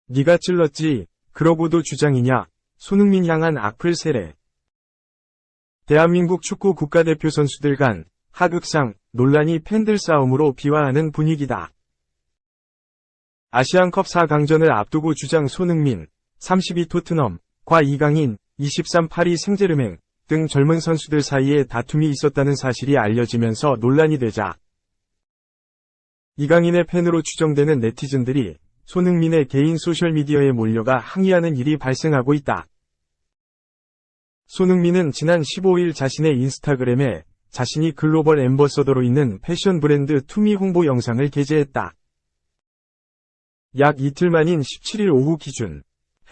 네가 찔렀지, 그러고도 주장이냐, 손흥민 향한 악플 세례. 대한민국 축구 국가대표 선수들 간 하극상, 논란이 팬들 싸움으로 비화하는 분위기다. 아시안컵 4강전을 앞두고 주장 손흥민, 32 토트넘과 이강인, 23 파리 생제르맹 등 젊은 선수들 사이에 다툼이 있었다는 사실이 알려지면서 논란이 되자 이강인의 팬으로 추정되는 네티즌들이 손흥민의 개인 소셜미디어에 몰려가 항의하는 일이 발생하고 있다. 손흥민은 지난 15일 자신의 인스타그램에 자신이 글로벌 앰버서더로 있는 패션 브랜드 투미 홍보 영상을 게재했다. 약 이틀 만인 17일 오후 기준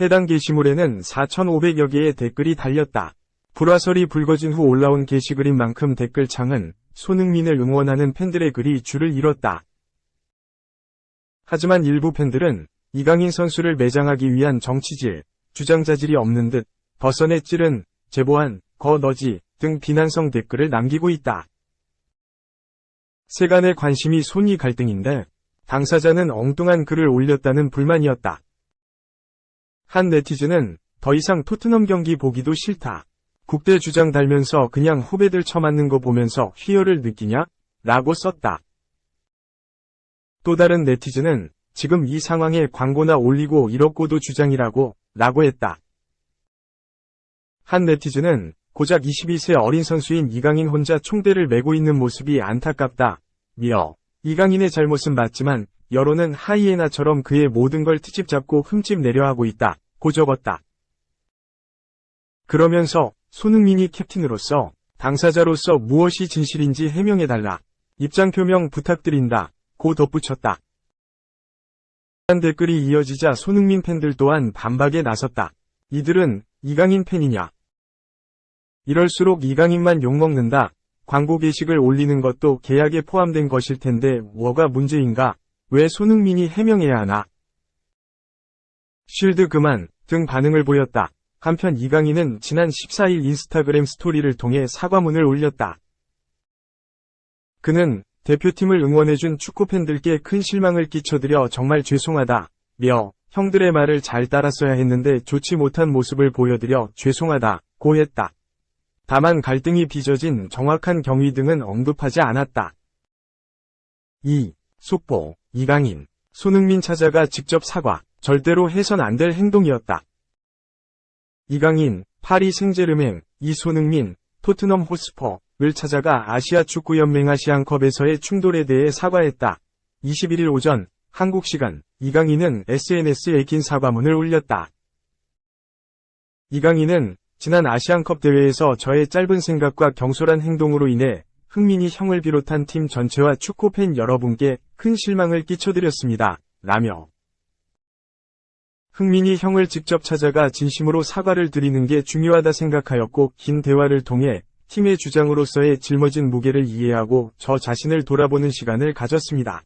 해당 게시물에는 4,500여 개의 댓글이 달렸다. 불화설이 불거진 후 올라온 게시글인 만큼 댓글창은 손흥민을 응원하는 팬들의 글이 줄을 이뤘다. 하지만 일부 팬들은 이강인 선수를 매장하기 위한 정치질, 주장자질이 없는 듯 벗어내 찌른, 제보한, 거 너지 등 비난성 댓글을 남기고 있다. 세간의 관심이 손이 갈등인데 당사자는 엉뚱한 글을 올렸다는 불만이었다. 한 네티즌은 더 이상 토트넘 경기 보기도 싫다. 국대 주장 달면서 그냥 후배들 쳐맞는 거 보면서 희열을 느끼냐? 라고 썼다. 또 다른 네티즌은 지금 이 상황에 광고나 올리고 이렇고도 주장이라고 라고 했다. 한 네티즌은 고작 22세 어린 선수인 이강인 혼자 총대를 메고 있는 모습이 안타깝다. 미어. 이강인의 잘못은 맞지만 여론은 하이에나처럼 그의 모든 걸 트집 잡고 흠집 내려 하고 있다. 고 적었다. 그러면서 손흥민이 캡틴으로서 당사자로서 무엇이 진실인지 해명해달라. 입장 표명 부탁드린다. 고 덧붙였다. 한 댓글이 이어지자 손흥민 팬들 또한 반박에 나섰다. 이들은 이강인 팬이냐? 이럴수록 이강인만 욕먹는다. 광고 게시글 올리는 것도 계약에 포함된 것일 텐데 뭐가 문제인가? 왜 손흥민이 해명해야 하나? 쉴드 그만 등 반응을 보였다. 한편 이강인은 지난 14일 인스타그램 스토리를 통해 사과문을 올렸다. 그는 대표팀을 응원해준 축구팬들께 큰 실망을 끼쳐드려 정말 죄송하다. 며 형들의 말을 잘 따랐어야 했는데 좋지 못한 모습을 보여드려 죄송하다. 고 했다. 다만 갈등이 빚어진 정확한 경위 등은 언급하지 않았다. 2. 속보, 이강인, 손흥민 찾아가 직접 사과, 절대로 해선 안 될 행동이었다. 이강인, 파리 생제르맹, 손흥민, 토트넘 호스퍼를 찾아가 아시아 축구연맹 아시안컵에서의 충돌에 대해 사과했다. 21일 오전, 한국 시간, 이강인은 SNS에 긴 사과문을 올렸다. 이강인은 지난 아시안컵 대회에서 저의 짧은 생각과 경솔한 행동으로 인해 흥민이 형을 비롯한 팀 전체와 축구팬 여러분께 큰 실망을 끼쳐드렸습니다. 라며 흥민이 형을 직접 찾아가 진심으로 사과를 드리는 게 중요하다 생각하였고 긴 대화를 통해 팀의 주장으로서의 짊어진 무게를 이해하고 저 자신을 돌아보는 시간을 가졌습니다.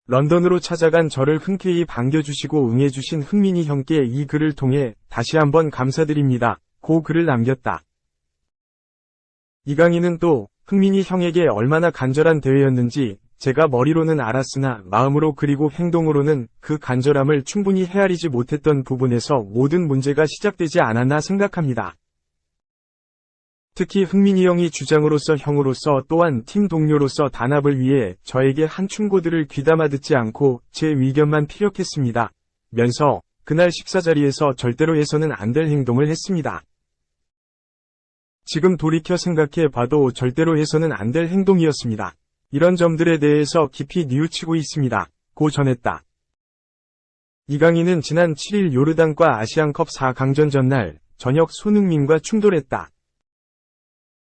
런던으로 찾아간 저를 흔쾌히 반겨주시고 응해주신 흥민이 형께 이 글을 통해 다시 한번 감사드립니다. 고 글을 남겼다. 이강인은 또 흥민이 형에게 얼마나 간절한 대회였는지 제가 머리로는 알았으나 마음으로 그리고 행동으로는 그 간절함을 충분히 헤아리지 못했던 부분에서 모든 문제가 시작되지 않았나 생각합니다. 특히 흥민이 형이 주장으로서 형으로서 또한 팀 동료로서 단합을 위해 저에게 한 충고들을 귀담아 듣지 않고 제 의견만 피력했습니다. 면서 그날 식사 자리에서 절대로 해서는 안 될 행동을 했습니다. 지금 돌이켜 생각해 봐도 절대로 해서는 안 될 행동이었습니다. 이런 점들에 대해서 깊이 뉘우치고 있습니다. 고 전했다. 이강인은 지난 7일 요르단과 아시안컵 4강전 전날 저녁 손흥민과 충돌했다.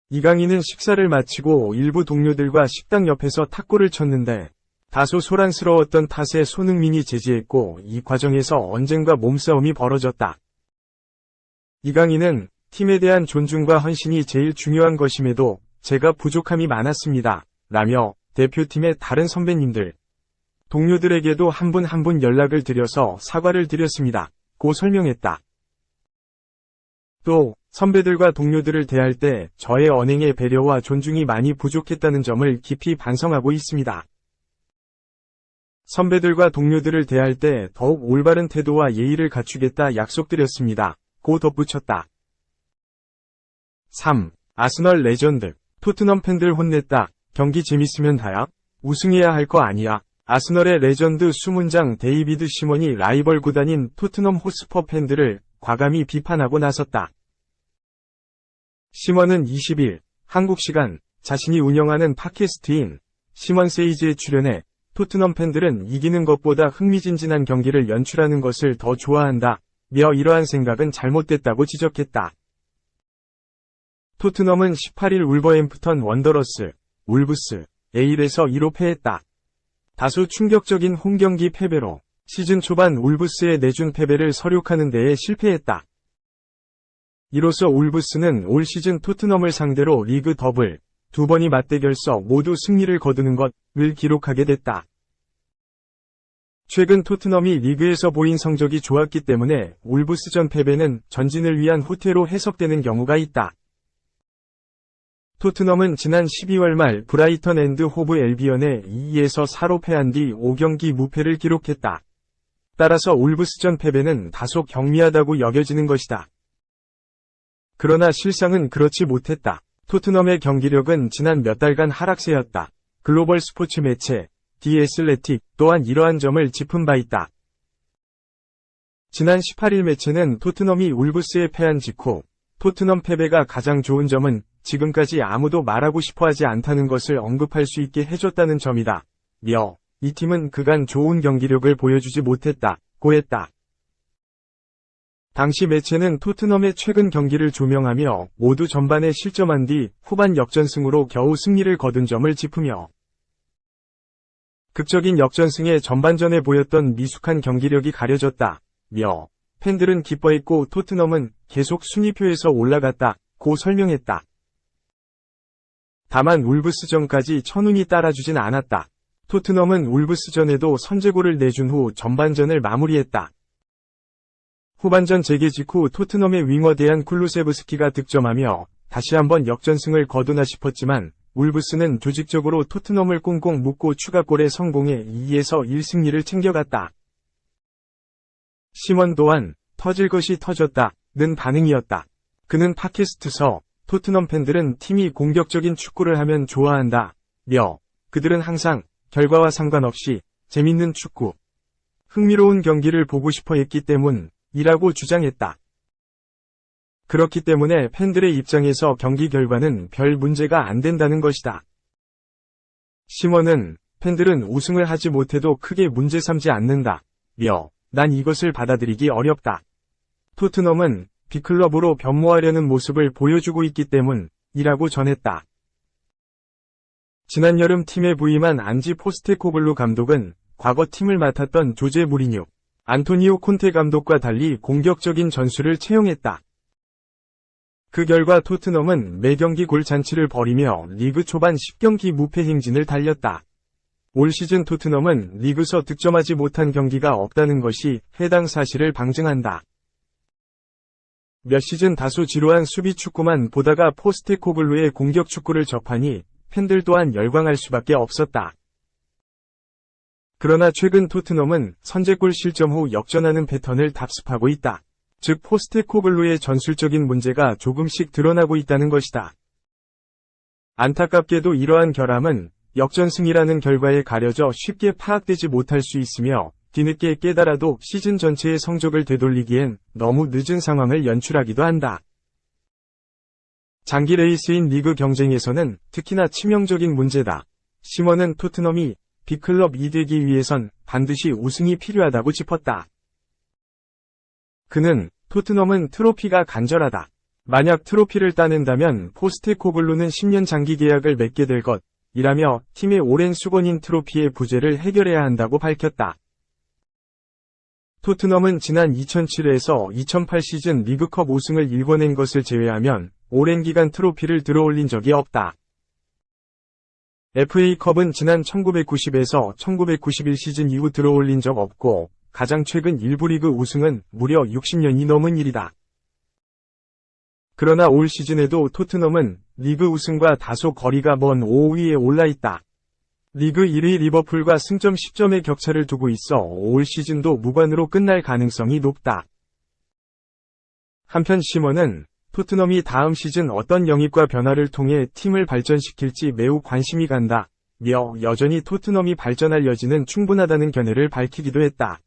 이강인은 식사를 마치고 일부 동료들과 식당 옆에서 탁구를 쳤는데 다소 소란스러웠던 탓에 손흥민이 제지했고 이 과정에서 언젠가 몸싸움이 벌어졌다. 이강인은 팀에 대한 존중과 헌신이 제일 중요한 것임에도 제가 부족함이 많았습니다. 라며 대표팀의 다른 선배님들, 동료들에게도 한 분 한 분 연락을 드려서 사과를 드렸습니다. 고 설명했다. 또 선배들과 동료들을 대할 때 저의 언행의 배려와 존중이 많이 부족했다는 점을 깊이 반성하고 있습니다. 선배들과 동료들을 대할 때 더욱 올바른 태도와 예의를 갖추겠다 약속드렸습니다. 고 덧붙였다. 3. 아스널 레전드. 토트넘 팬들 혼냈다. 경기 재밌으면 다야? 우승해야 할 거 아니야. 아스널의 레전드 수문장 데이비드 시먼이 라이벌 구단인 토트넘 호스퍼 팬들을 과감히 비판하고 나섰다. 시먼은 20일 한국 시간 자신이 운영하는 팟캐스트인 시먼 세이즈에 출연해 토트넘 팬들은 이기는 것보다 흥미진진한 경기를 연출하는 것을 더 좋아한다 며 이러한 생각은 잘못됐다고 지적했다. 토트넘은 18일 울버햄프턴 원더러스, 울브스, A1에서 2로 패했다. 다소 충격적인 홈경기 패배로 시즌 초반 울브스의 내준 패배를 서력하는 데에 실패했다. 이로써 울브스는 올 시즌 토트넘을 상대로 리그 더블, 2번이 맞대결서 모두 승리를 거두는 것을 기록하게 됐다. 최근 토트넘이 리그에서 보인 성적이 좋았기 때문에 울브스전 패배는 전진을 위한 후퇴로 해석되는 경우가 있다. 토트넘은 지난 12월 말 브라이턴 앤드 호브 엘비언에 2-2에서 4로 패한 뒤 5경기 무패를 기록했다. 따라서 울브스전 패배는 다소 경미하다고 여겨지는 것이다. 그러나 실상은 그렇지 못했다. 토트넘의 경기력은 지난 몇 달간 하락세였다. 글로벌 스포츠 매체 디 애슬레틱 또한 이러한 점을 짚은 바 있다. 지난 18일 매체는 토트넘이 울브스에 패한 직후 토트넘 패배가 가장 좋은 점은 지금까지 아무도 말하고 싶어하지 않다는 것을 언급할 수 있게 해줬다는 점이다. 며 이 팀은 그간 좋은 경기력을 보여주지 못했다. 고 했다. 당시 매체는 토트넘의 최근 경기를 조명하며 모두 전반에 실점한 뒤 후반 역전승으로 겨우 승리를 거둔 점을 짚으며 극적인 역전승에 전반전에 보였던 미숙한 경기력이 가려졌다. 며 팬들은 기뻐했고 토트넘은 계속 순위표에서 올라갔다. 고 설명했다. 다만 울브스전까지 천운이 따라주진 않았다. 토트넘은 울브스전에도 선제골을 내준 후 전반전을 마무리했다. 후반전 재개 직후 토트넘의 윙어 데얀 쿨루세브스키가 득점하며 다시 한번 역전승을 거두나 싶었지만 울브스는 조직적으로 토트넘을 꽁꽁 묶고 추가골에 성공해 2-2에서 1승리를 챙겨갔다. 시먼 또한 터질 것이 터졌다는 반응이었다. 그는 팟캐스트서 토트넘 팬들은 팀이 공격적인 축구를 하면 좋아한다. 며 그들은 항상 결과와 상관없이 재밌는 축구, 흥미로운 경기를 보고 싶어 했기 때문이라고 주장했다. 그렇기 때문에 팬들의 입장에서 경기 결과는 별 문제가 안 된다는 것이다. 시먼은 팬들은 우승을 하지 못해도 크게 문제 삼지 않는다. 며 난 이것을 받아들이기 어렵다. 토트넘은 빅클럽으로 변모하려는 모습을 보여주고 있기 때문이라고 전했다. 지난 여름 팀에 부임한 안지 포스테코글루 감독은 과거 팀을 맡았던 조제 무리뉴, 안토니오 콘테 감독과 달리 공격적인 전술을 채용했다. 그 결과 토트넘은 매경기 골잔치를 벌이며 리그 초반 10경기 무패 행진을 달렸다. 올 시즌 토트넘은 리그서 득점하지 못한 경기가 없다는 것이 해당 사실을 방증한다. 몇 시즌 다소 지루한 수비 축구만 보다가 포스테코글루의 공격 축구를 접하니 팬들 또한 열광할 수밖에 없었다. 그러나 최근 토트넘은 선제골 실점 후 역전하는 패턴을 답습하고 있다. 즉 포스테코글루의 전술적인 문제가 조금씩 드러나고 있다는 것이다. 안타깝게도 이러한 결함은 역전승이라는 결과에 가려져 쉽게 파악되지 못할 수 있으며 뒤늦게 깨달아도 시즌 전체의 성적을 되돌리기엔 너무 늦은 상황을 연출하기도 한다. 장기 레이스인 리그 경쟁에서는 특히나 치명적인 문제다. 시먼은 토트넘이 빅클럽이 되기 위해선 반드시 우승이 필요하다고 짚었다. 그는 토트넘은 트로피가 간절하다. 만약 트로피를 따낸다면 포스테코글루는 10년 장기 계약을 맺게 될 것이라며 팀의 오랜 수건인 트로피의 부재를 해결해야 한다고 밝혔다. 토트넘은 지난 2007에서 2008 시즌 리그컵 우승을 일궈낸 것을 제외하면 오랜 기간 트로피를 들어올린 적이 없다. FA컵은 지난 1990에서 1991 시즌 이후 들어올린 적 없고 가장 최근 일부 리그 우승은 무려 60년이 넘은 일이다. 그러나 올 시즌에도 토트넘은 리그 우승과 다소 거리가 먼 5위에 올라있다. 리그 1위 리버풀과 승점 10점의 격차를 두고 있어 올 시즌도 무관으로 끝날 가능성이 높다. 한편 시먼은 토트넘이 다음 시즌 어떤 영입과 변화를 통해 팀을 발전시킬지 매우 관심이 간다. 며 여전히 토트넘이 발전할 여지는 충분하다는 견해를 밝히기도 했다.